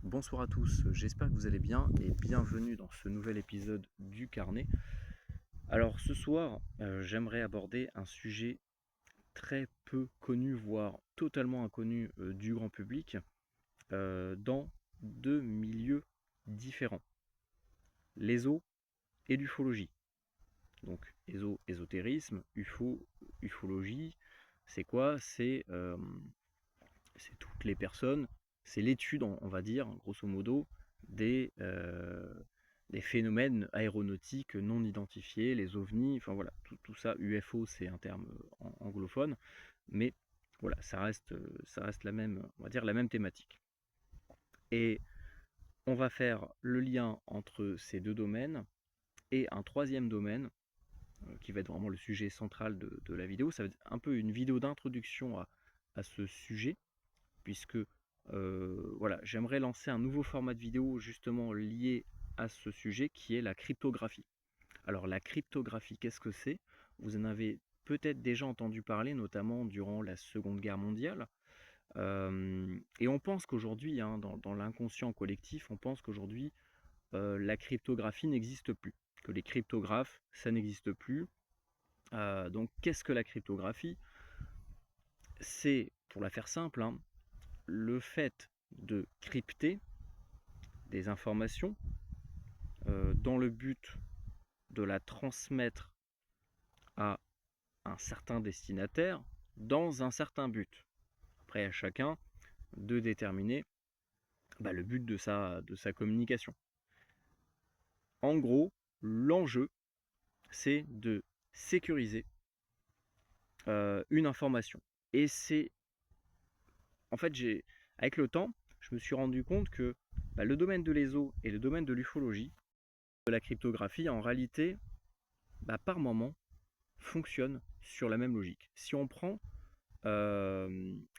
Bonsoir à tous, j'espère que vous allez bien et bienvenue dans ce nouvel épisode du Carnet. Alors ce soir, j'aimerais aborder un sujet très peu connu, voire totalement inconnu du grand public, dans deux milieux différents, l'éso et l'ufologie. Donc ésotérisme, ufologie, c'est quoi? C'est toutes les personnes, c'est l'étude, on va dire, grosso modo, des, euh, des phénomènes aéronautiques non identifiés, les ovnis, enfin voilà, tout ça, UFO c'est un terme anglophone, mais voilà, ça reste la même, on va dire, la même thématique. Et on va faire le lien entre ces deux domaines et un troisième domaine, qui va être vraiment le sujet central de la vidéo. Ça va être un peu une vidéo d'introduction à ce sujet, puisque voilà, j'aimerais lancer un nouveau format de vidéo justement lié à ce sujet qui est la cryptographie. Alors la cryptographie, qu'est-ce que c'est? Vous en avez peut-être déjà entendu parler, notamment durant la Seconde Guerre mondiale. Et on pense qu'aujourd'hui, hein, dans l'inconscient collectif, on pense qu'aujourd'hui, la cryptographie n'existe plus, que les cryptographes, ça n'existe plus. Donc qu'est-ce que la cryptographie? C'est, pour la faire simple, hein, le fait de crypter des informations dans le but de la transmettre à un certain destinataire dans un certain but. Après, à chacun de déterminer le but de sa communication. En gros, l'enjeu, c'est de sécuriser une information. Et c'est, en fait, avec le temps, je me suis rendu compte que le domaine de l'ESO et le domaine de l'ufologie, de la cryptographie, en réalité, par moment, fonctionnent sur la même logique. Si on prend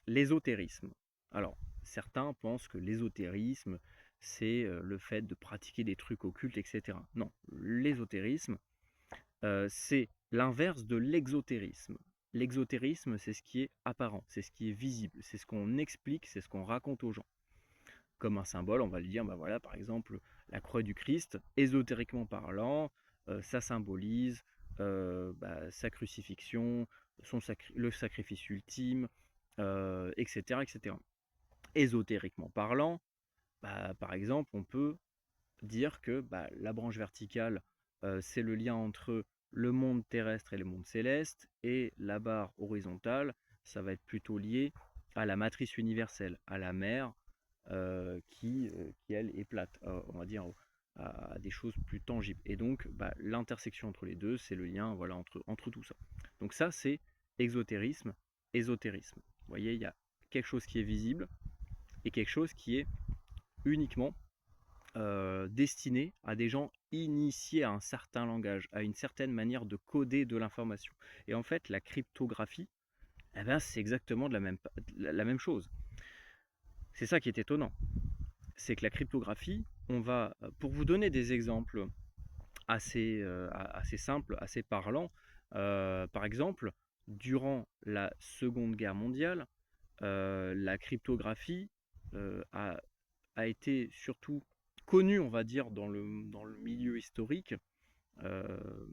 l'ésotérisme. Alors, certains pensent que l'ésotérisme, c'est le fait de pratiquer des trucs occultes, etc. Non, l'ésotérisme, c'est l'inverse de l'exotérisme. L'exotérisme, c'est ce qui est apparent, c'est ce qui est visible, c'est ce qu'on explique, c'est ce qu'on raconte aux gens. Comme un symbole, on va le dire, voilà, par exemple, la croix du Christ, ésotériquement parlant, ça symbolise sa crucifixion, le sacrifice ultime, etc., etc. Ésotériquement parlant, par exemple, on peut dire que la branche verticale, c'est le lien entre le monde terrestre et le monde céleste, et la barre horizontale, ça va être plutôt lié à la matrice universelle, à la mer, qui elle est plate, on va dire à des choses plus tangibles. Et donc l'intersection entre les deux, c'est le lien, voilà, entre tout ça. Donc ça, c'est exotérisme, ésotérisme. Vous voyez, il y a quelque chose qui est visible et quelque chose qui est uniquement destiné à des gens initiés à un certain langage, à une certaine manière de coder de l'information. Et en fait, la cryptographie, eh ben, c'est exactement la même chose. C'est ça qui est étonnant. C'est que la cryptographie, on va, pour vous donner des exemples assez simples, assez parlants, par exemple, durant la Seconde Guerre mondiale, la cryptographie a, a été surtout connue, on va dire, dans le milieu historique, euh,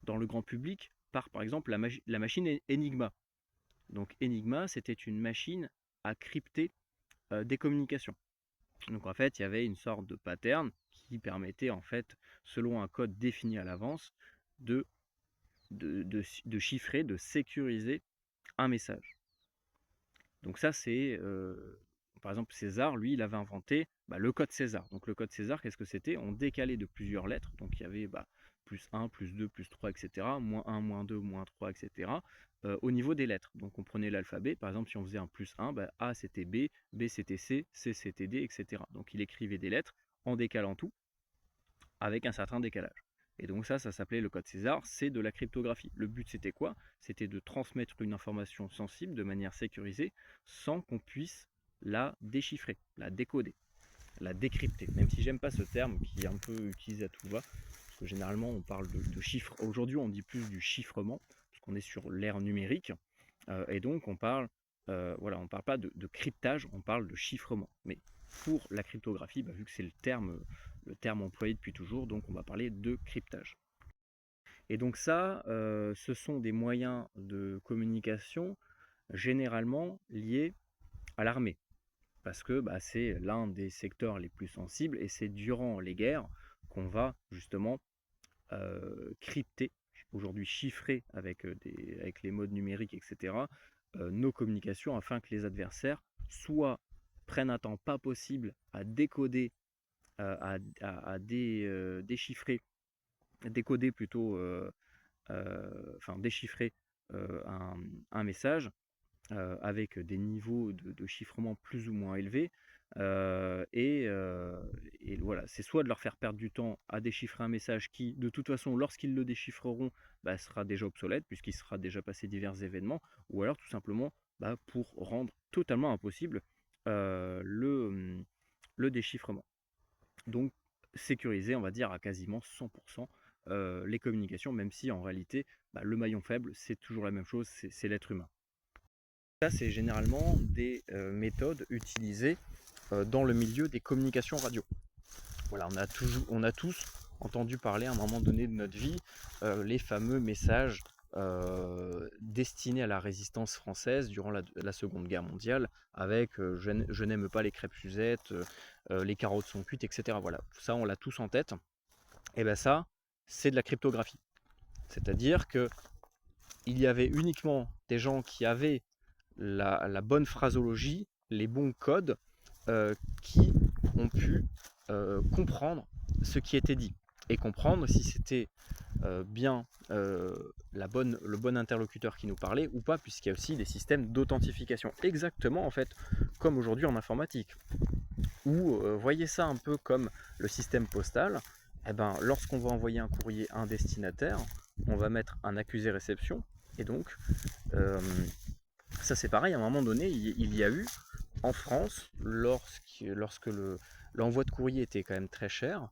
dans le grand public, par exemple la machine Enigma. Donc Enigma, c'était une machine à crypter des communications. Donc en fait, il y avait une sorte de pattern qui permettait, en fait, selon un code défini à l'avance, de chiffrer, de sécuriser un message. Donc ça, c'est, par exemple, César, lui, il avait inventé le code César. Donc le code César, qu'est-ce que c'était? On décalait de plusieurs lettres, donc il y avait plus 1, plus 2, plus 3, etc., moins 1, moins 2, moins 3, etc., au niveau des lettres. Donc on prenait l'alphabet, par exemple, si on faisait un plus 1, A c'était B, B c'était C, C c'était D, etc. Donc il écrivait des lettres en décalant tout, avec un certain décalage. Et donc ça s'appelait le code César, c'est de la cryptographie. Le but c'était quoi? C'était de transmettre une information sensible de manière sécurisée sans qu'on puisse la déchiffrer, la décoder, la décrypter. Même si j'aime pas ce terme qui est un peu utilisé à tout va, parce que généralement on parle de chiffres. Aujourd'hui on dit plus du chiffrement, parce qu'on est sur l'ère numérique, et donc on parle, voilà, on parle pas de cryptage, on parle de chiffrement. Mais pour la cryptographie, vu que c'est le terme employé depuis toujours, donc on va parler de cryptage. Et donc ça, ce sont des moyens de communication généralement liés à l'armée, parce que c'est l'un des secteurs les plus sensibles, et c'est durant les guerres qu'on va justement crypter, aujourd'hui chiffrer avec les modes numériques, etc., nos communications afin que les adversaires soit prennent un temps pas possible à décoder, déchiffrer, décoder plutôt, enfin déchiffrer un message avec des niveaux de chiffrement plus ou moins élevés. Et voilà, c'est soit de leur faire perdre du temps à déchiffrer un message qui, de toute façon, lorsqu'ils le déchiffreront, sera déjà obsolète, puisqu'il sera déjà passé divers événements, ou alors tout simplement pour rendre totalement impossible le déchiffrement. Donc sécuriser, on va dire, à quasiment 100% les communications, même si en réalité, le maillon faible, c'est toujours la même chose, c'est l'être humain. Ça, c'est généralement des méthodes utilisées dans le milieu des communications radio. Voilà, on a tous entendu parler à un moment donné de notre vie les fameux messages destinés à la résistance française durant la Seconde Guerre mondiale, avec je n'aime pas les crêpes Suzette, les carottes sont cuites, etc. Voilà, ça on l'a tous en tête. Et ça, c'est de la cryptographie. C'est-à-dire que il y avait uniquement des gens qui avaient la bonne phrasologie, les bons codes, qui ont pu comprendre ce qui était dit, et comprendre si c'était bien le bon interlocuteur qui nous parlait ou pas, puisqu'il y a aussi des systèmes d'authentification, exactement en fait comme aujourd'hui en informatique, où voyez ça un peu comme le système postal. Lorsqu'on va envoyer un courrier à un destinataire, on va mettre un accusé réception, et donc ça c'est pareil, à un moment donné, il y a eu en France, lorsque l'envoi de courrier était quand même très cher,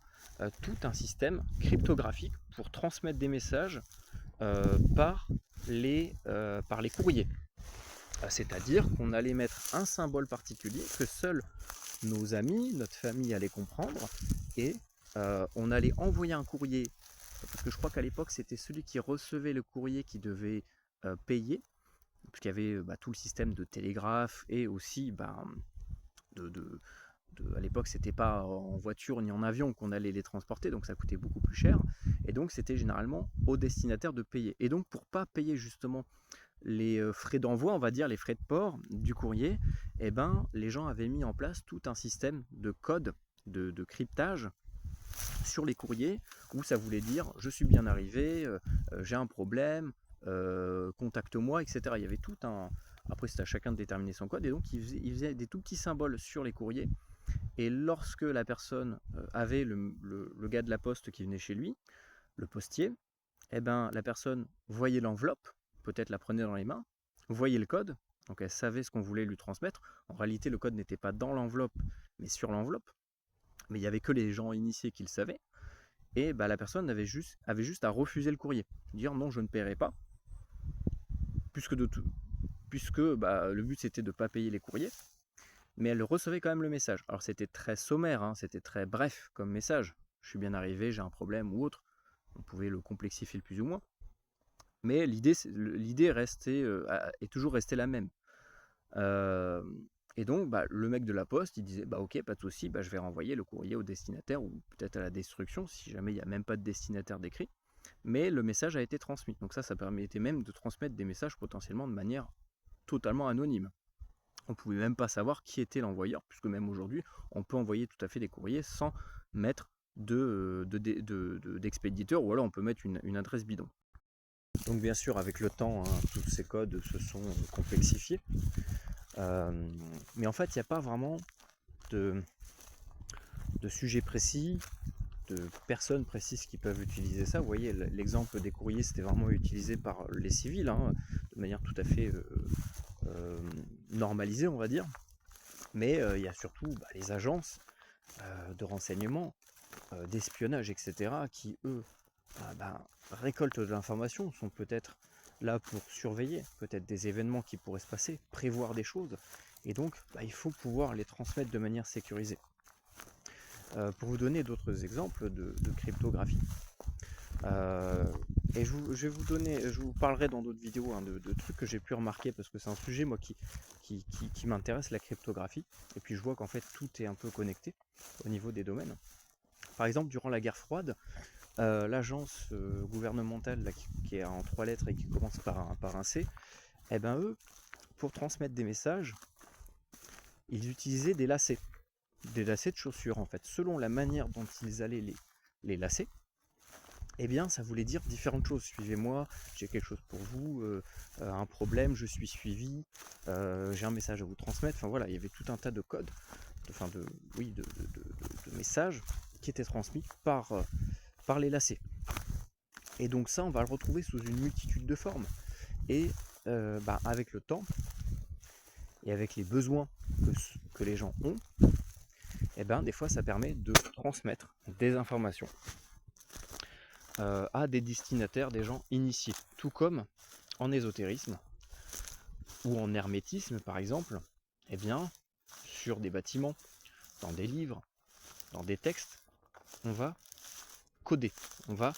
tout un système cryptographique pour transmettre des messages par les courriers. C'est-à-dire qu'on allait mettre un symbole particulier que seuls nos amis, notre famille allaient comprendre, et on allait envoyer un courrier, parce que je crois qu'à l'époque c'était celui qui recevait le courrier qui devait payer, puisqu'il y avait tout le système de télégraphe, et aussi à l'époque c'était pas en voiture ni en avion qu'on allait les transporter, donc ça coûtait beaucoup plus cher, et donc c'était généralement au destinataire de payer. Et donc pour pas payer justement les frais d'envoi, on va dire les frais de port du courrier, les gens avaient mis en place tout un système de code, de cryptage sur les courriers, où ça voulait dire je suis bien arrivé, j'ai un problème, contacte-moi, etc. Il y avait tout un... Après c'est à chacun de déterminer son code, et donc il faisait des tout petits symboles sur les courriers, et lorsque la personne avait le gars de la poste qui venait chez lui, le postier, la personne voyait l'enveloppe, peut-être la prenait dans les mains, voyait le code, donc elle savait ce qu'on voulait lui transmettre. En réalité, le code n'était pas dans l'enveloppe, mais sur l'enveloppe. Mais il n'y avait que les gens initiés qui le savaient. Et la personne avait juste à refuser le courrier, dire non, je ne paierai pas, puisque le but c'était de ne pas payer les courriers, mais elle recevait quand même le message. Alors c'était très sommaire, hein, c'était très bref comme message. Je suis bien arrivé, j'ai un problème ou autre. On pouvait le complexifier le plus ou moins. Mais l'idée est toujours restée la même. Et donc le mec de la poste, il disait ok, pas de souci, je vais renvoyer le courrier au destinataire, ou peut-être à la destruction si jamais il n'y a même pas de destinataire décrit. Mais le message a été transmis. Donc ça permettait même de transmettre des messages potentiellement de manière totalement anonyme. On ne pouvait même pas savoir qui était l'envoyeur, puisque même aujourd'hui, on peut envoyer tout à fait des courriers sans mettre d'expéditeur, ou alors on peut mettre une adresse bidon. Donc bien sûr, avec le temps, tous ces codes se sont complexifiés. Mais en fait, il n'y a pas vraiment de sujet précis, de personnes précises qui peuvent utiliser ça. Vous voyez, l'exemple des courriers, c'était vraiment utilisé par les civils, de manière tout à fait normalisée, on va dire. Mais il y a surtout les agences de renseignement, d'espionnage, etc., qui, eux, récoltent de l'information, sont peut-être là pour surveiller peut-être des événements qui pourraient se passer, prévoir des choses, Et donc, il faut pouvoir les transmettre de manière sécurisée. Pour vous donner d'autres exemples de cryptographie, et je vais vous donner, je vous parlerai dans d'autres vidéos de trucs que j'ai pu remarquer, parce que c'est un sujet moi qui m'intéresse, la cryptographie, et puis je vois qu'en fait tout est un peu connecté au niveau des domaines. Par exemple, durant la guerre froide, l'agence gouvernementale là, qui est en 3 lettres et qui commence par un C, eh ben eux, pour transmettre des messages, ils utilisaient des lacets de chaussures en fait. Selon la manière dont ils allaient les lacer, eh bien ça voulait dire différentes choses. Suivez-moi, j'ai quelque chose pour vous, un problème, je suis suivi, j'ai un message à vous transmettre. Enfin voilà, il y avait tout un tas de codes, de messages qui étaient transmis par les lacets. Et donc ça, on va le retrouver sous une multitude de formes. Et avec le temps et avec les besoins que les gens ont, des fois ça permet de transmettre des informations à des destinataires, des gens initiés. Tout comme en ésotérisme ou en hermétisme par exemple, sur des bâtiments, dans des livres, dans des textes, on va coder, on va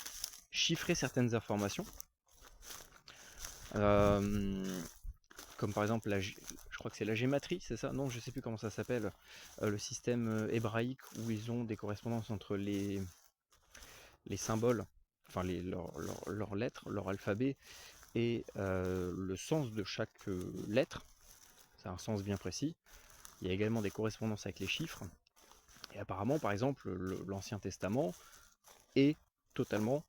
chiffrer certaines informations. Comme par exemple, je crois que c'est la gématrie, c'est ça? Non, je sais plus comment ça s'appelle. Le système hébraïque où ils ont des correspondances entre les symboles, enfin leurs lettres, leur alphabet, et le sens de chaque lettre. C'est un sens bien précis. Il y a également des correspondances avec les chiffres. Et apparemment, par exemple, l'Ancien Testament est totalement,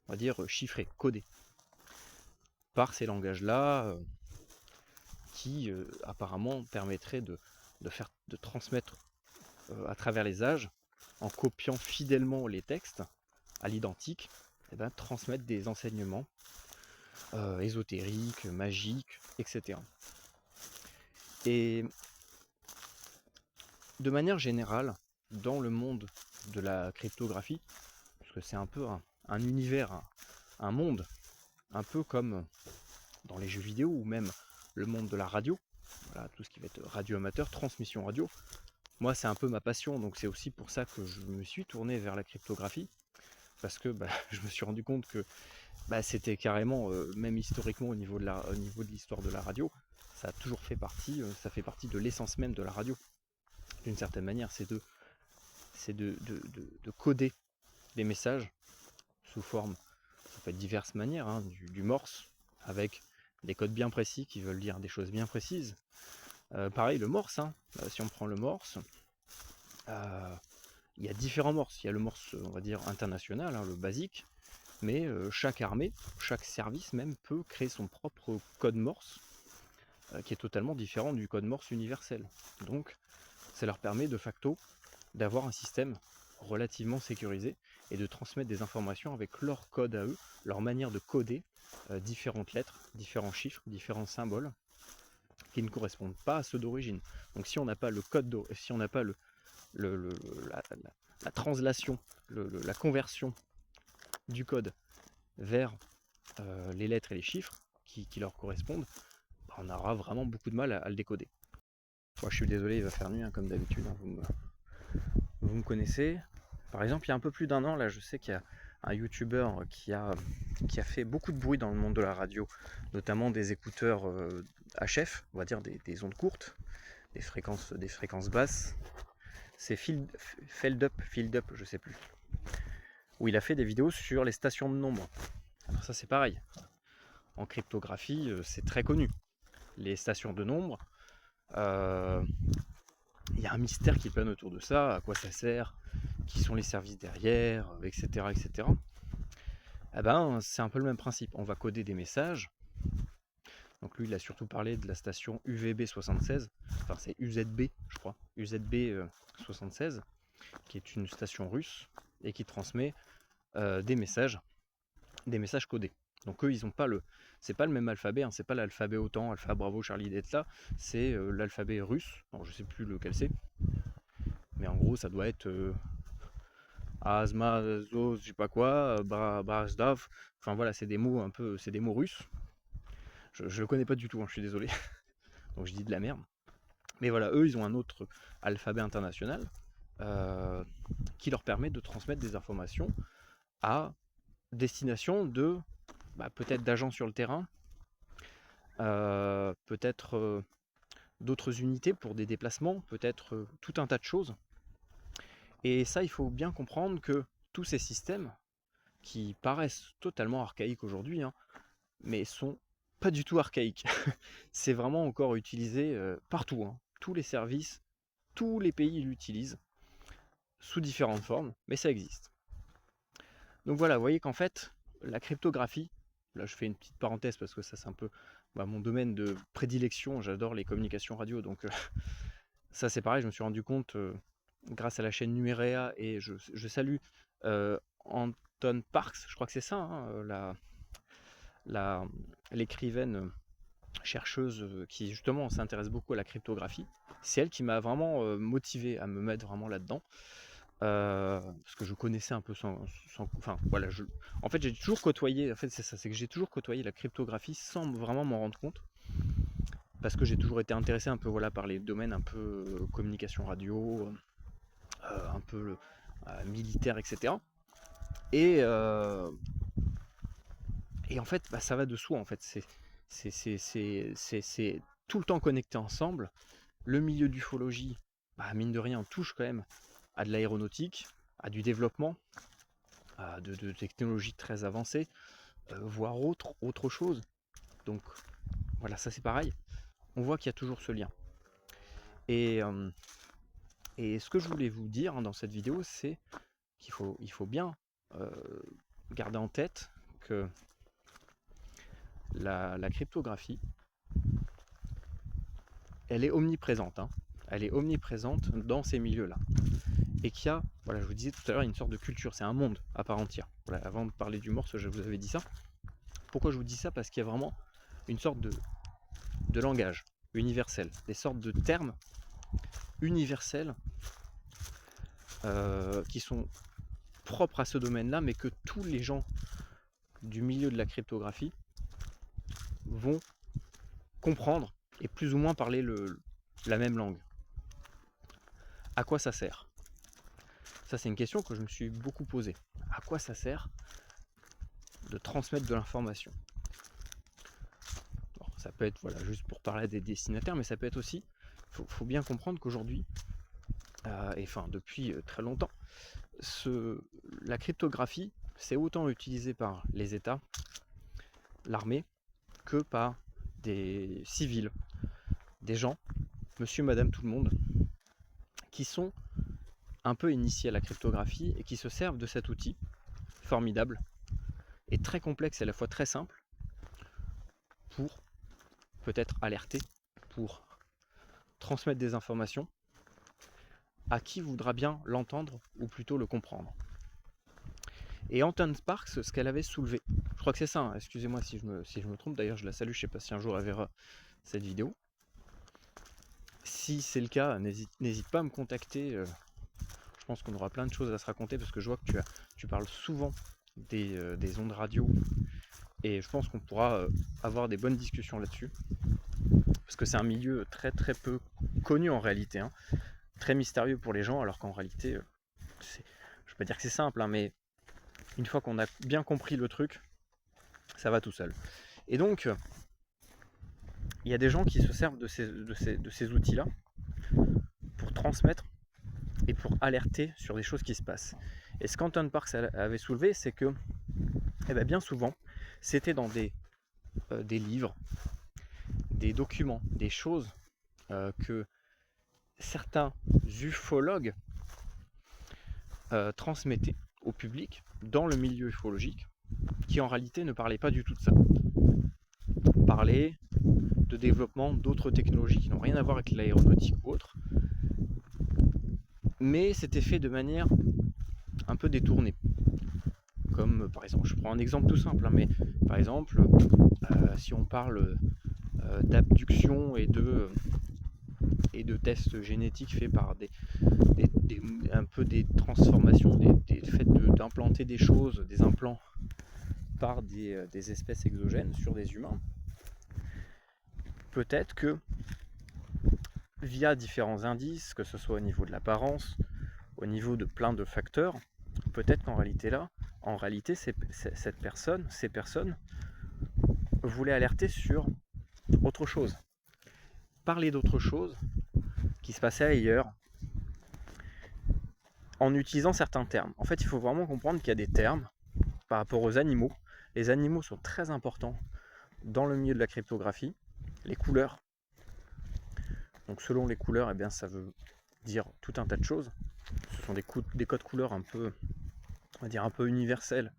on va dire, chiffré, codé par ces langages-là, qui apparemment permettraient de transmettre à travers les âges, en copiant fidèlement les textes à l'identique, transmettre des enseignements ésotériques, magiques, etc. Et de manière générale, dans le monde de la cryptographie, parce que c'est un peu un univers, un monde, un peu comme dans les jeux vidéo ou même le monde de la radio, voilà, tout ce qui va être radio amateur, transmission radio. Moi, c'est un peu ma passion, donc c'est aussi pour ça que je me suis tourné vers la cryptographie, parce que je me suis rendu compte que c'était carrément, même historiquement au niveau de l'histoire de la radio, ça a toujours fait partie, ça fait partie de l'essence même de la radio. D'une certaine manière, c'est de coder des messages sous forme, ça peut être diverses manières, du morse, avec des codes bien précis qui veulent dire des choses bien précises. Pareil, le morse, si on prend le morse, il y a différents morses. Il y a le morse, on va dire, international, le basique, mais chaque armée, chaque service même peut créer son propre code morse, qui est totalement différent du code morse universel. Donc ça leur permet de facto d'avoir un système relativement sécurisé et de transmettre des informations avec leur code à eux, leur manière de coder différentes lettres, différents chiffres, différents symboles qui ne correspondent pas à ceux d'origine. Donc si on n'a pas le code, si on n'a pas la translation, la conversion du code vers les lettres et les chiffres qui leur correspondent, on aura vraiment beaucoup de mal à le décoder. Moi je suis désolé, il va faire nuit comme d'habitude, vous me connaissez. Par exemple, il y a un peu plus d'un an, là, je sais qu'il y a un youtubeur qui a fait beaucoup de bruit dans le monde de la radio, notamment des écouteurs HF, on va dire des ondes courtes, des fréquences basses. C'est Field Up, je sais plus, où il a fait des vidéos sur les stations de nombre. Alors ça c'est pareil, en cryptographie c'est très connu. Les stations de nombre, il y a un mystère qui plane autour de ça, à quoi ça sert, qui sont les services derrière, etc. etc. C'est un peu le même principe, on va coder des messages. Donc lui il a surtout parlé de la station UVB 76, enfin c'est UZB je crois, UZB 76, qui est une station russe et qui transmet des messages codés. Donc eux ils ont pas c'est pas le même alphabet, c'est pas l'alphabet OTAN, Alpha Bravo Charlie Delta, c'est l'alphabet russe. Alors je sais plus lequel c'est, mais en gros ça doit être Asma, Zo, je sais pas quoi, Brasdav, enfin voilà, c'est des mots c'est des mots russes. Je le connais pas du tout, je suis désolé. Donc je dis de la merde. Mais voilà, eux, ils ont un autre alphabet international qui leur permet de transmettre des informations à destination de peut-être d'agents sur le terrain, peut-être d'autres unités pour des déplacements, peut-être tout un tas de choses. Et ça, il faut bien comprendre que tous ces systèmes, qui paraissent totalement archaïques aujourd'hui, hein, mais sont pas du tout archaïques. C'est vraiment encore utilisé partout, hein. Tous les services, tous les pays l'utilisent, sous différentes formes, mais ça existe. Donc voilà, vous voyez qu'en fait, la cryptographie, là je fais une petite parenthèse parce que ça c'est un peu mon domaine de prédilection, j'adore les communications radio, donc ça c'est pareil, je me suis rendu compte grâce à la chaîne Numérea, et je salue Anton Parks, je crois que c'est ça, hein, l'écrivaine chercheuse qui justement s'intéresse beaucoup à la cryptographie. C'est elle qui m'a vraiment motivé à me mettre vraiment là-dedans. Parce que je connaissais un peu enfin voilà, en fait j'ai toujours côtoyé, en fait c'est ça, c'est que j'ai toujours côtoyé la cryptographie sans vraiment m'en rendre compte, parce que j'ai toujours été intéressé un peu par les domaines un peu communication radio, un peu militaire, etc. Et en fait ça va de soi, en fait c'est tout le temps connecté ensemble. Le milieu d'ufologie, mine de rien, on touche quand même à de l'aéronautique, à du développement, à de technologies très avancées, voire autre chose. Donc voilà, ça c'est pareil. On voit qu'il y a toujours ce lien. Et ce que je voulais vous dire dans cette vidéo, c'est qu'il faut bien garder en tête que la cryptographie, elle est omniprésente, hein. Elle est omniprésente dans ces milieux-là. Et qu'il y a, voilà, je vous disais tout à l'heure, une sorte de culture, c'est un monde à part entière. Voilà, avant de parler du morse, je vous avais dit ça. Pourquoi je vous dis ça? Parce qu'il y a vraiment une sorte de langage universel, des sortes de termes universels qui sont propres à ce domaine-là, mais que tous les gens du milieu de la cryptographie vont comprendre et plus ou moins parler la même langue. À quoi ça sert? Ça, c'est une question que je me suis beaucoup posée. À quoi ça sert de transmettre de l'information? Ça peut être juste pour parler des destinataires, mais ça peut être aussi, faut bien comprendre qu'aujourd'hui, et enfin depuis très longtemps, la cryptographie, c'est autant utilisé par les États, l'armée, que par des civils, des gens, monsieur, madame, tout le monde, qui sont un peu initiés à la cryptographie et qui se servent de cet outil formidable et très complexe et à la fois très simple pour peut-être alerter, pour transmettre des informations à qui voudra bien l'entendre ou plutôt le comprendre. Et Anton Parks, ce qu'elle avait soulevé, je crois que c'est ça, hein, excusez-moi si je me trompe, d'ailleurs je la salue, je sais pas si un jour elle verra cette vidéo. Si c'est le cas, n'hésite pas à me contacter, je pense qu'on aura plein de choses à se raconter, parce que je vois que tu parles souvent des ondes radio, et je pense qu'on pourra avoir des bonnes discussions là-dessus, parce que c'est un milieu très très peu connu en réalité, hein, très mystérieux pour les gens, alors qu'en réalité, je vais pas dire que c'est simple, hein, mais une fois qu'on a bien compris le truc, ça va tout seul. Et donc, il y a des gens qui se servent de ces outils-là pour transmettre et pour alerter sur des choses qui se passent. Et ce qu'Anton Parks avait soulevé, c'est que bien souvent, c'était dans des livres, des documents, des choses que certains ufologues transmettaient au public dans le milieu ufologique, qui en réalité ne parlaient pas du tout de ça. Parlaient de développement d'autres technologies qui n'ont rien à voir avec l'aéronautique ou autre, mais c'était fait de manière un peu détournée. Comme par exemple, je prends un exemple tout simple, hein, mais par exemple, si on parle d'abduction et de tests génétiques faits par un peu des transformations, des faits d'implanter des choses, des implants par des espèces exogènes sur des humains, peut-être que via différents indices, que ce soit au niveau de l'apparence, au niveau de plein de facteurs, peut-être qu'en réalité, ces personnes voulaient alerter sur autre chose, parler d'autre chose qui se passait ailleurs, en utilisant certains termes. En fait, il faut vraiment comprendre qu'il y a des termes par rapport aux animaux. Les animaux sont très importants dans le milieu de la cryptographie. Les couleurs. Donc selon les couleurs, eh bien, ça veut dire tout un tas de choses. Ce sont des codes couleurs un peu, on va dire un peu universels,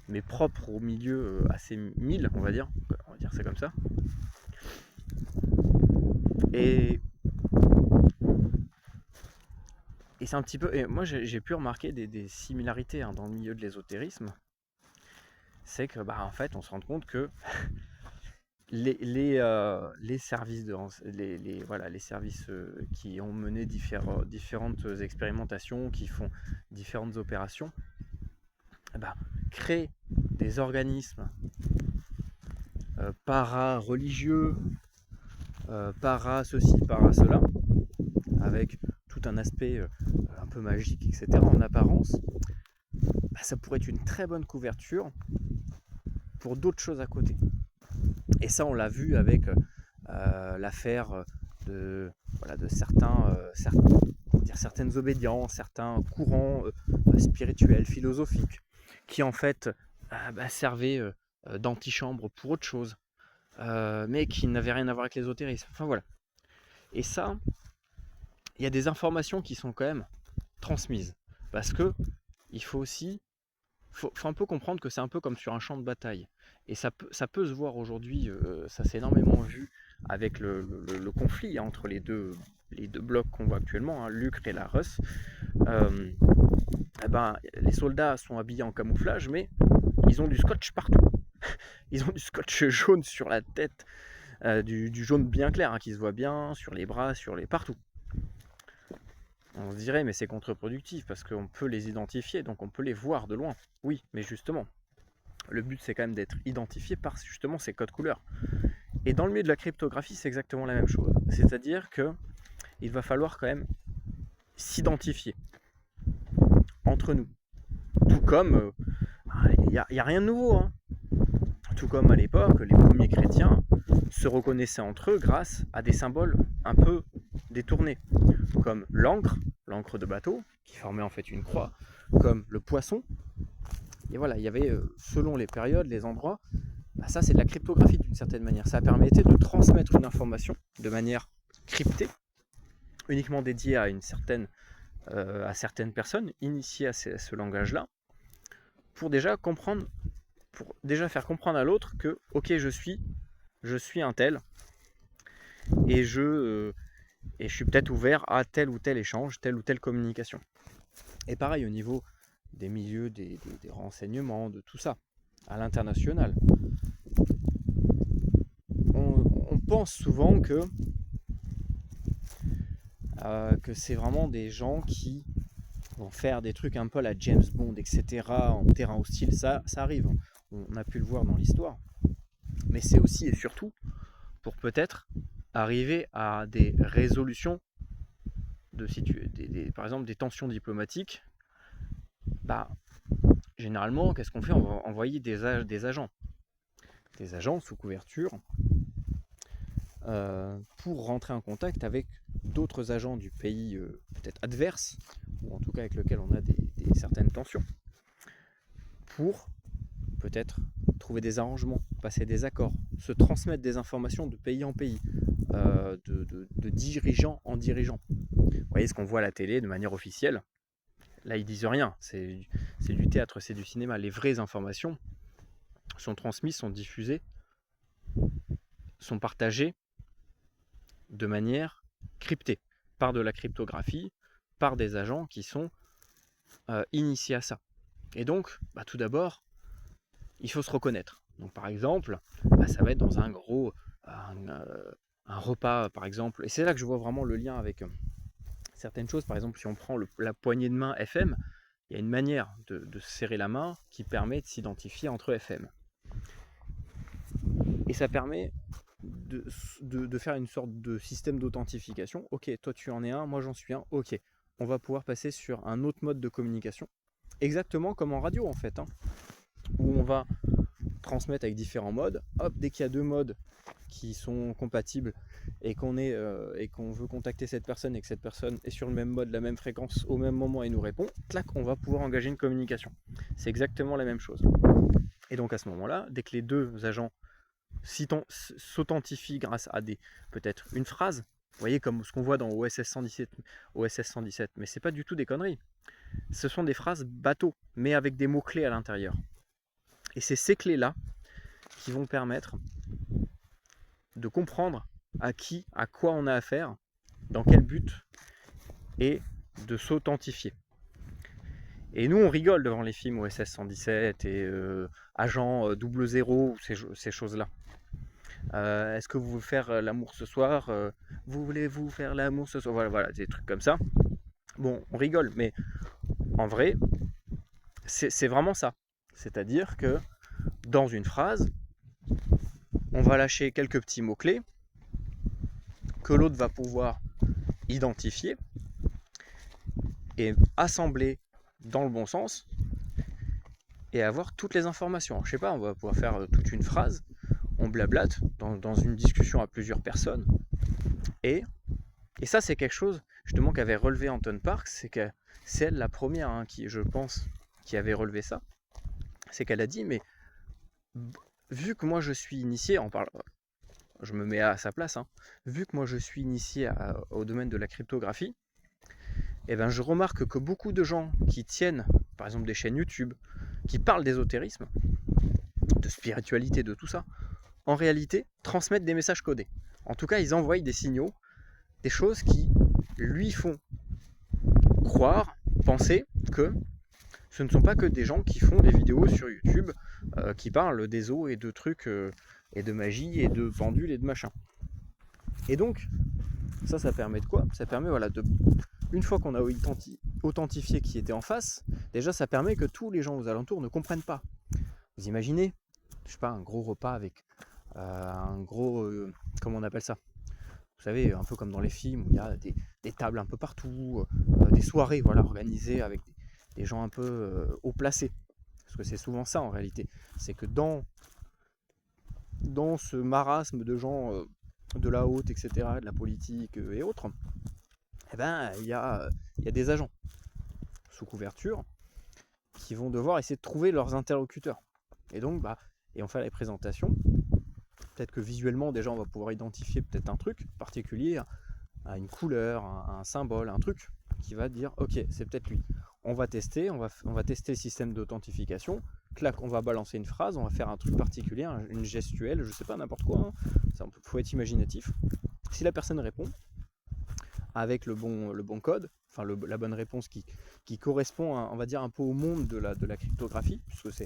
mais propres au milieu assez mille, on va dire ça comme ça. Et c'est un petit peu. Et moi, j'ai pu remarquer des similarités dans le milieu de l'ésotérisme. C'est que, en fait, on se rend compte que les services les services qui ont mené différentes expérimentations, qui font différentes opérations, créent des organismes para-religieux, para-ceci, para-cela, avec tout un aspect un peu magique, etc. En apparence, ça pourrait être une très bonne couverture pour d'autres choses à côté. Et ça, on l'a vu avec l'affaire de certaines obédiences, certains courants spirituels, philosophiques, qui en fait servaient d'antichambre pour autre chose, mais qui n'avaient rien à voir avec l'ésotérisme. Enfin voilà. Et ça, il y a des informations qui sont quand même transmises. Parce que il faut aussi faut un peu comprendre que c'est un peu comme sur un champ de bataille. Et ça peut se voir aujourd'hui, ça s'est énormément vu avec le conflit entre les deux blocs qu'on voit actuellement, l'Ukraine et la Russe. Les soldats sont habillés en camouflage, mais ils ont du scotch partout. Ils ont du scotch jaune sur la tête, du jaune bien clair qui se voit bien, sur les bras, partout. On se dirait, mais c'est contre-productif parce qu'on peut les identifier, donc on peut les voir de loin. Oui, mais justement, le but c'est quand même d'être identifié par justement ces codes couleurs. Et dans le milieu de la cryptographie, c'est exactement la même chose. C'est-à-dire que il va falloir quand même s'identifier entre nous. Tout comme, il n'y a rien de nouveau. Tout comme à l'époque, les premiers chrétiens se reconnaissaient entre eux grâce à des symboles un peu détournés, comme l'encre de bateau, qui formait en fait une croix, comme le poisson. Et voilà, il y avait, selon les périodes, les endroits, ça c'est de la cryptographie d'une certaine manière. Ça permettait de transmettre une information de manière cryptée, uniquement dédiée à certaines personnes initiées à ce langage-là, pour déjà faire comprendre à l'autre que, ok, je suis un tel, et je suis peut-être ouvert à tel ou tel échange, telle ou telle communication. Et pareil au niveau des milieux, des renseignements, de tout ça, à l'international. On pense souvent que c'est vraiment des gens qui vont faire des trucs un peu à la James Bond, etc., en terrain hostile. Ça arrive, on a pu le voir dans l'histoire. Mais c'est aussi et surtout pour peut-être arriver à des résolutions par exemple des tensions diplomatiques. Généralement, qu'est-ce qu'on fait? On va envoyer des agents sous couverture pour rentrer en contact avec d'autres agents du pays peut-être adverse, ou en tout cas avec lequel on a certaines tensions, pour peut-être trouver des arrangements, passer des accords, se transmettre des informations de pays en pays, de dirigeant en dirigeant. Vous voyez ce qu'on voit à la télé de manière officielle. Là, ils disent rien, c'est du théâtre, c'est du cinéma. Les vraies informations sont transmises, sont diffusées, sont partagées de manière cryptée, par de la cryptographie, par des agents qui sont initiés à ça. Et donc, tout d'abord, il faut se reconnaître. Donc par exemple, ça va être dans un gros un repas par exemple, et c'est là que je vois vraiment le lien avec certaines choses. Par exemple, si on prend la poignée de main FM, il y a une manière de serrer la main qui permet de s'identifier entre FM. Et ça permet de faire une sorte de système d'authentification. Ok, toi tu en es un, moi j'en suis un, ok. On va pouvoir passer sur un autre mode de communication. Exactement comme en radio en fait, hein, où on va transmettre avec différents modes. Hop, dès qu'il y a 2 modes qui sont compatibles et qu'on veut contacter cette personne et que cette personne est sur le même mode, la même fréquence au même moment et nous répond, clac, on va pouvoir engager une communication. C'est exactement la même chose. Et donc à ce moment-là, dès que les 2 agents s'authentifient grâce à peut-être une phrase, vous voyez comme ce qu'on voit dans OSS 117, mais c'est pas du tout des conneries. Ce sont des phrases bateau, mais avec des mots-clés à l'intérieur. Et c'est ces clés-là qui vont permettre de comprendre à quoi on a affaire, dans quel but, et de s'authentifier. Et nous, on rigole devant les films OSS 117 et Agent 00, ces choses-là. Est-ce que vous voulez faire l'amour ce soir Voulez-vous faire l'amour ce soir? Voilà, des trucs comme ça. Bon, on rigole, mais en vrai, c'est vraiment ça. C'est-à-dire que dans une phrase, on va lâcher quelques petits mots-clés que l'autre va pouvoir identifier et assembler dans le bon sens et avoir toutes les informations. Alors, je sais pas, on va pouvoir faire toute une phrase, on blablate dans une discussion à plusieurs personnes et ça c'est quelque chose justement qu'avait relevé Anton Parks, c'est que c'est elle la première qui, je pense, qui avait relevé ça, c'est qu'elle a dit mais vu que moi je suis initié, je me mets à sa place, vu que moi je suis initié au domaine de la cryptographie, et ben je remarque que beaucoup de gens qui tiennent par exemple des chaînes YouTube, qui parlent d'ésotérisme, de spiritualité, de tout ça, en réalité transmettent des messages codés. En tout cas, ils envoient des signaux, des choses qui lui font croire, penser que ce ne sont pas que des gens qui font des vidéos sur YouTube qui parlent d'éso et de trucs et de magie et de pendules et de machin. Et donc, ça permet de quoi? Ça permet une fois qu'on a authentifié qui était en face, déjà ça permet que tous les gens aux alentours ne comprennent pas. Vous imaginez, je sais pas, un gros repas avec un gros, comment on appelle ça? Vous savez, un peu comme dans les films où il y a des tables un peu partout, des soirées organisées avec des gens un peu haut placés. Parce que c'est souvent ça en réalité. C'est que dans ce marasme de gens de la haute, etc., de la politique et autres, eh ben, il y a des agents sous couverture qui vont devoir essayer de trouver leurs interlocuteurs. Et donc, et on fait les présentations. Peut-être que visuellement, déjà, on va pouvoir identifier peut-être un truc particulier, à une couleur, un symbole, un truc qui va dire, ok, c'est peut-être lui. On va tester, on va tester le système d'authentification. Clac, on va balancer une phrase, on va faire un truc particulier, une gestuelle, je sais pas, n'importe quoi. Il faut être imaginatif. Si la personne répond avec le bon code, enfin la bonne réponse qui correspond, on va dire, un peu au monde de la cryptographie, puisque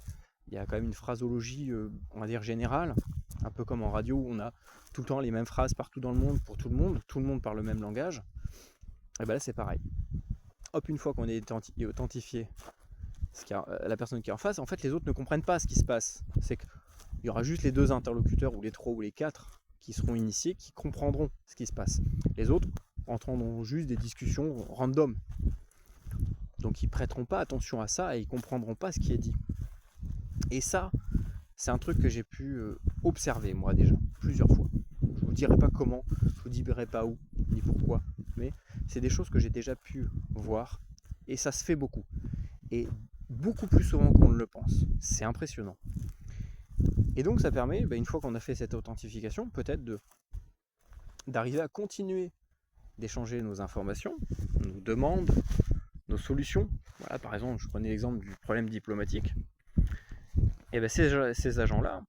il y a quand même une phrasologie, on va dire, générale, un peu comme en radio où on a tout le temps les mêmes phrases partout dans le monde pour tout le monde parle le même langage. Et bien là c'est pareil. Hop, une fois qu'on est authentifié la personne qui est en face, en fait les autres ne comprennent pas ce qui se passe. C'est qu'il y aura juste les 2 interlocuteurs ou les 3 ou les 4 qui seront initiés qui comprendront ce qui se passe. Les autres entendront juste des discussions random. Donc ils prêteront pas attention à ça et ils comprendront pas ce qui est dit. Et ça, c'est un truc que j'ai pu observer moi déjà plusieurs fois. Je vous dirai pas comment, je vous dirai pas où ni pourquoi, mais c'est des choses que j'ai déjà pu voir et ça se fait beaucoup. Et beaucoup plus souvent qu'on ne le pense. C'est impressionnant. Et donc ça permet, une fois qu'on a fait cette authentification, peut-être d'arriver à continuer d'échanger nos informations, nos demandes, nos solutions. Voilà, par exemple, je prenais l'exemple du problème diplomatique. Et ces agents-là,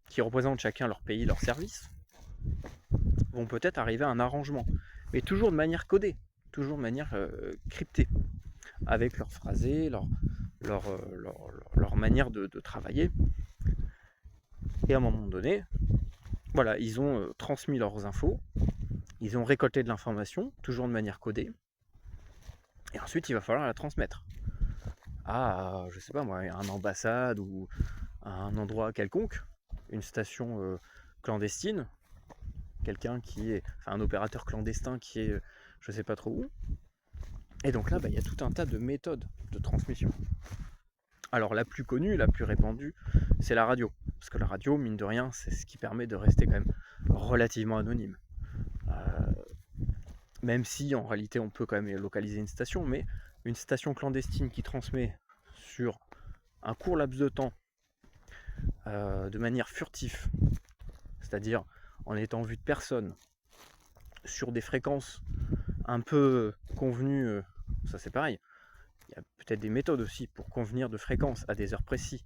qui représentent chacun leur pays, leur service, vont peut-être arriver à un arrangement, mais toujours de manière codée, toujours de manière cryptée, avec leur phrasé, leur manière de travailler. Et à un moment donné, voilà, ils ont transmis leurs infos, ils ont récolté de l'information, toujours de manière codée, et ensuite il va falloir la transmettre à, je sais pas moi, une ambassade ou à un endroit quelconque, une station clandestine, quelqu'un qui est, enfin un opérateur clandestin qui est je sais pas trop où. Et donc là, il y a tout un tas de méthodes de transmission. Alors la plus connue, la plus répandue, c'est la radio. Parce que la radio, mine de rien, c'est ce qui permet de rester quand même relativement anonyme. Même si en réalité on peut quand même localiser une station, mais une station clandestine qui transmet sur un court laps de temps de manière furtive, c'est-à-dire en étant vu de personne, sur des fréquences un peu convenues, ça c'est pareil. Il y a peut-être des méthodes aussi pour convenir de fréquences à des heures précises,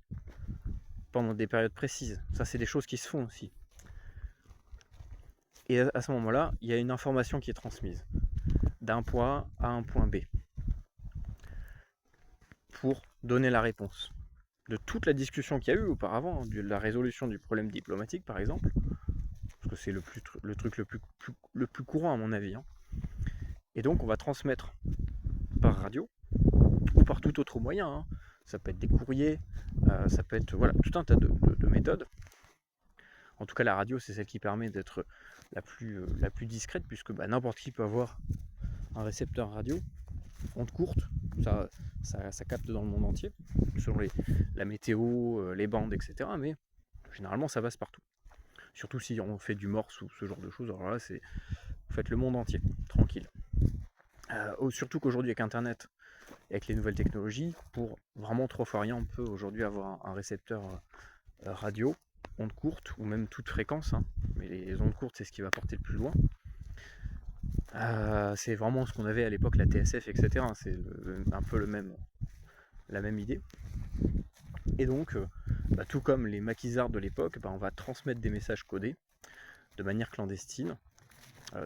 pendant des périodes précises. Ça c'est des choses qui se font aussi. Et à ce moment-là, il y a une information qui est transmise d'un point A à un point B pour donner la réponse de toute la discussion qu'il y a eu auparavant, de la résolution du problème diplomatique par exemple, parce que c'est le truc le plus courant à mon avis. Et donc on va transmettre par radio ou par tout autre moyen. Ça peut être des courriers, ça peut être voilà, tout un tas de méthodes. En tout cas la radio c'est celle qui permet d'être la plus discrète, puisque n'importe qui peut avoir un récepteur radio, onde courte, ça capte dans le monde entier, selon la météo, les bandes, etc. Mais généralement ça passe partout. Surtout si on fait du morse ou ce genre de choses, alors là c'est en fait le monde entier, tranquille. Surtout qu'aujourd'hui avec internet, avec les nouvelles technologies, pour vraiment 3 fois rien, on peut aujourd'hui avoir un récepteur radio, onde courte, ou même toute fréquence, mais les ondes courtes c'est ce qui va porter le plus loin. C'est vraiment ce qu'on avait à l'époque, la TSF, etc. C'est un peu la même idée. Et donc, tout comme les maquisards de l'époque, on va transmettre des messages codés de manière clandestine,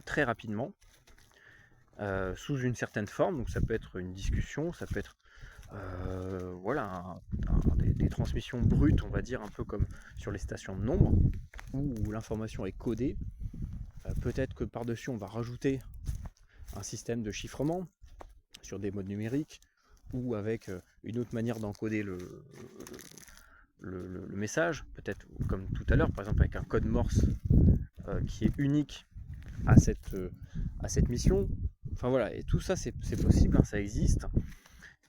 très rapidement, sous une certaine forme. Donc ça peut être une discussion, ça peut être voilà, des transmissions brutes, on va dire, un peu comme sur les stations de nombres, où l'information est codée. Peut-être que par-dessus on va rajouter un système de chiffrement sur des modes numériques, ou avec une autre manière d'encoder le message, peut-être comme tout à l'heure, par exemple avec un code Morse qui est unique à cette mission. Enfin voilà, et tout ça c'est possible, ça existe.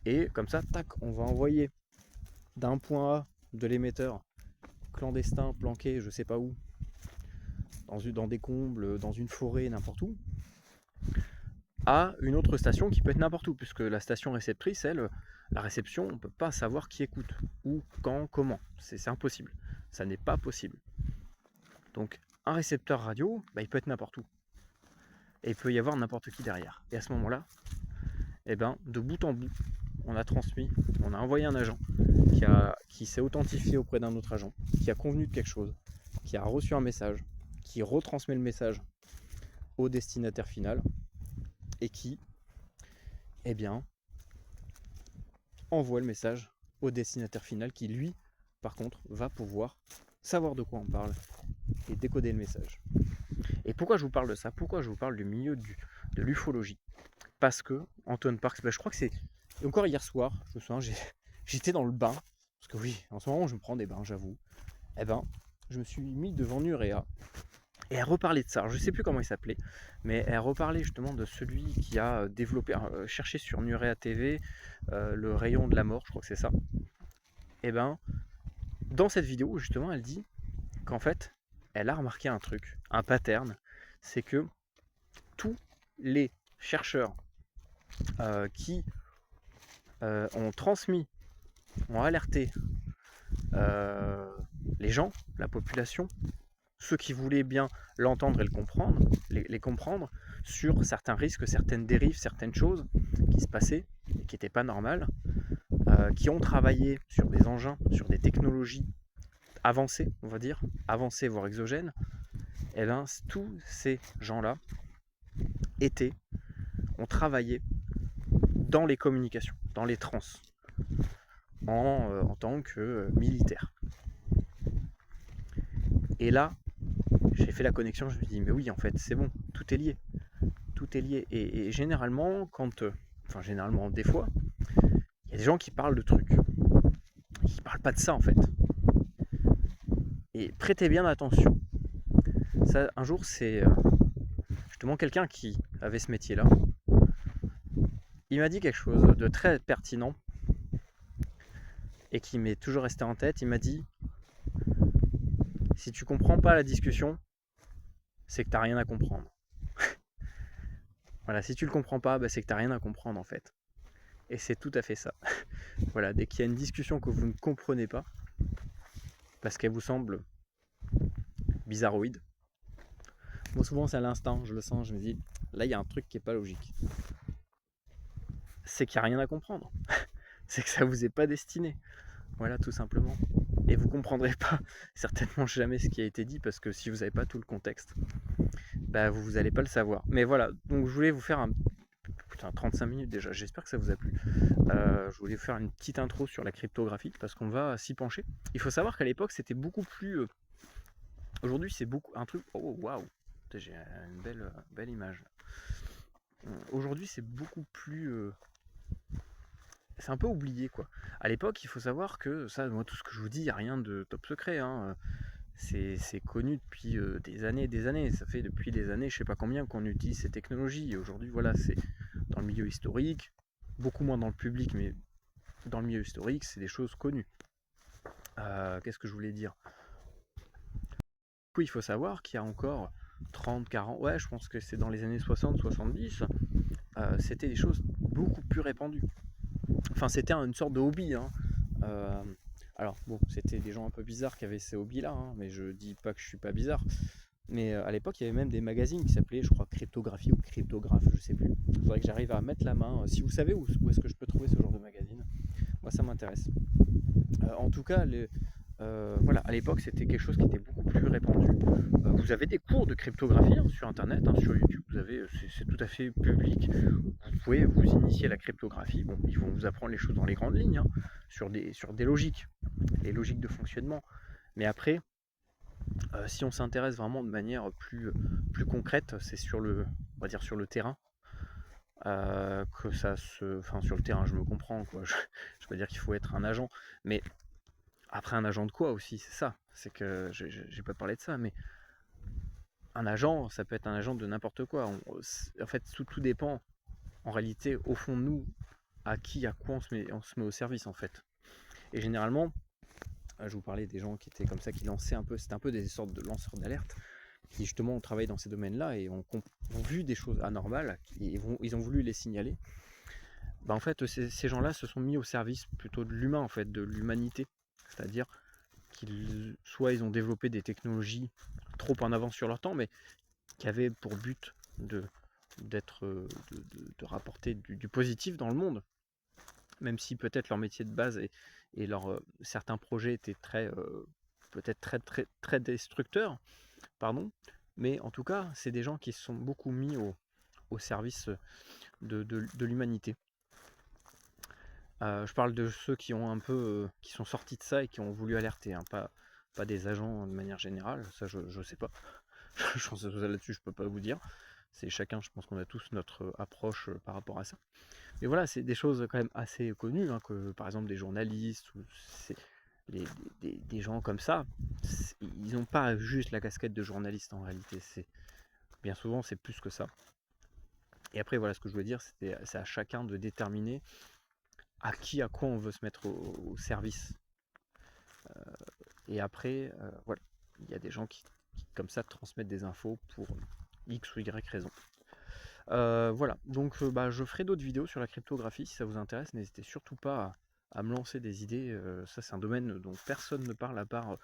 Et comme ça, tac, on va envoyer d'un point A de l'émetteur clandestin, planqué, je sais pas où, dans des combles, dans une forêt, n'importe où, à une autre station qui peut être n'importe où, puisque la station réceptrice, elle, la réception, on ne peut pas savoir qui écoute, où, quand, comment. C'est impossible. Ça n'est pas possible. Donc, un récepteur radio, il peut être n'importe où. Et il peut y avoir n'importe qui derrière. Et à ce moment-là, de bout en bout, on a transmis, on a envoyé un agent qui s'est authentifié auprès d'un autre agent, qui a convenu de quelque chose, qui a reçu un message, qui retransmet le message au destinataire final, et qui, envoie le message au destinataire final qui, lui, par contre, va pouvoir savoir de quoi on parle et décoder le message. Et pourquoi je vous parle de ça? Pourquoi je vous parle du milieu de l'ufologie? Parce que Anton Parks, je crois que c'est encore hier soir, je me souviens, j'étais dans le bain, parce que oui, en ce moment je me prends des bains, j'avoue. Je me suis mis devant Nurea, et elle reparlait de ça. Alors, je ne sais plus comment il s'appelait, mais elle reparlait justement de celui qui a développé, cherché sur Nurea TV, le rayon de la mort, je crois que c'est ça. Dans cette vidéo, justement, elle dit qu'en fait, elle a remarqué un truc, un pattern, c'est que tous les chercheurs qui ont transmis, ont alerté les gens, la population, ceux qui voulaient bien l'entendre et le comprendre, les comprendre sur certains risques, certaines dérives, certaines choses qui se passaient et qui n'étaient pas normales, qui ont travaillé sur des engins, sur des technologies avancées, on va dire, avancées voire exogènes, tous ces gens-là ont travaillé dans les communications, dans les trans, en tant que militaires. Et là, j'ai fait la connexion, je me dis mais oui, en fait, c'est bon, tout est lié. Tout est lié. Et généralement, des fois, il y a des gens qui parlent de trucs. Ils parlent pas de ça, en fait. Et prêtez bien attention. Ça, un jour, c'est justement quelqu'un qui avait ce métier-là. Il m'a dit quelque chose de très pertinent et qui m'est toujours resté en tête. Il m'a dit, si tu comprends pas la discussion, c'est que t'as rien à comprendre. Voilà, si tu le comprends pas, c'est que t'as rien à comprendre en fait. Et c'est tout à fait ça. Voilà, dès qu'il y a une discussion que vous ne comprenez pas, parce qu'elle vous semble bizarroïde, moi souvent c'est à l'instant, je le sens, je me dis, là il y a un truc qui est pas logique. C'est qu'il n'y a rien à comprendre. C'est que ça vous est pas destiné. Voilà, tout simplement. Et vous comprendrez pas certainement jamais ce qui a été dit, parce que si vous n'avez pas tout le contexte, vous n'allez pas le savoir. Mais voilà, donc je voulais vous faire 35 minutes déjà, j'espère que ça vous a plu. Je voulais vous faire une petite intro sur la cryptographie, parce qu'on va s'y pencher. Il faut savoir qu'à l'époque, c'était beaucoup plus... Aujourd'hui, c'est beaucoup un truc... Oh, waouh, j'ai une belle image. Aujourd'hui, c'est beaucoup plus... c'est un peu oublié, quoi. À l'époque, il faut savoir que, ça, moi, tout ce que je vous dis, il n'y a rien de top secret, hein. C'est connu depuis des années et des années. Ça fait depuis des années, je sais pas combien, qu'on utilise ces technologies. Et aujourd'hui, voilà, c'est dans le milieu historique, beaucoup moins dans le public, mais dans le milieu historique, c'est des choses connues. Qu'est-ce que je voulais dire? Du coup, il faut savoir qu'il y a encore 30, 40, ouais, je pense que c'est dans les années 60, 70, c'était des choses beaucoup plus répandues. Enfin, c'était une sorte de hobby, hein. Alors, bon, c'était des gens un peu bizarres qui avaient ces hobbies-là, hein, mais je dis pas que je suis pas bizarre. Mais à l'époque, il y avait même des magazines qui s'appelaient, je crois, Cryptographie ou Cryptographe, je sais plus. Il faudrait que j'arrive à mettre la main. Si vous savez où est-ce que je peux trouver ce genre de magazine, moi ça m'intéresse. En tout cas, voilà, à l'époque, c'était quelque chose qui était beaucoup plus répandu. Vous avez des cours de cryptographie sur Internet, sur YouTube, c'est tout à fait public. Vous pouvez vous initier à la cryptographie. Bon, ils vont vous apprendre les choses dans les grandes lignes, sur des logiques, les logiques de fonctionnement. Mais après, si on s'intéresse vraiment de manière plus concrète, c'est sur le terrain. Que ça se... Enfin, sur le terrain, je me comprends, quoi. Je veux dire qu'il faut être un agent. Mais après, un agent de quoi aussi? C'est ça. C'est que j'ai pas parlé de ça, mais un agent, ça peut être un agent de n'importe quoi. En fait, tout dépend, en réalité, au fond de nous, à quoi on se met au service, en fait. Et généralement, je vous parlais des gens qui étaient comme ça, qui lançaient un peu, c'était un peu des sortes de lanceurs d'alerte, qui justement ont travaillé dans ces domaines-là et ont vu des choses anormales, et ils ont voulu les signaler. En fait, ces gens-là se sont mis au service plutôt de l'humain, en fait, de l'humanité. C'est-à-dire soit ils ont développé des technologies trop en avance sur leur temps, mais qui avaient pour but de rapporter du positif dans le monde, même si peut-être leur métier de base et certains projets étaient peut-être très destructeurs, pardon, mais en tout cas, c'est des gens qui se sont beaucoup mis au service de l'humanité. Je parle de ceux qui ont qui sont sortis de ça et qui ont voulu alerter, hein, pas des agents de manière générale, ça je sais pas. Je pense que là-dessus je peux pas vous dire. C'est chacun, je pense qu'on a tous notre approche par rapport à ça. Mais voilà, c'est des choses quand même assez connues, hein, que par exemple des journalistes ou des gens comme ça, ils n'ont pas juste la casquette de journaliste en réalité. Bien souvent c'est plus que ça. Et après voilà, ce que je voulais dire, c'est à chacun de déterminer à quoi on veut se mettre au service. Et après, voilà, il y a des gens qui comme ça transmettent des infos pour X ou Y raison. Voilà, donc je ferai d'autres vidéos sur la cryptographie si ça vous intéresse. N'hésitez surtout pas à me lancer des idées. Ça, c'est un domaine dont personne ne parle à part.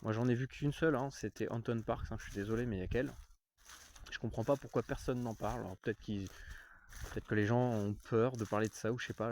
Moi, j'en ai vu qu'une seule, hein, c'était Anton Parks. Je suis désolé, mais il y a qu'elle. Je comprends pas pourquoi personne n'en parle. Alors peut-être que les gens ont peur de parler de ça, ou je sais pas.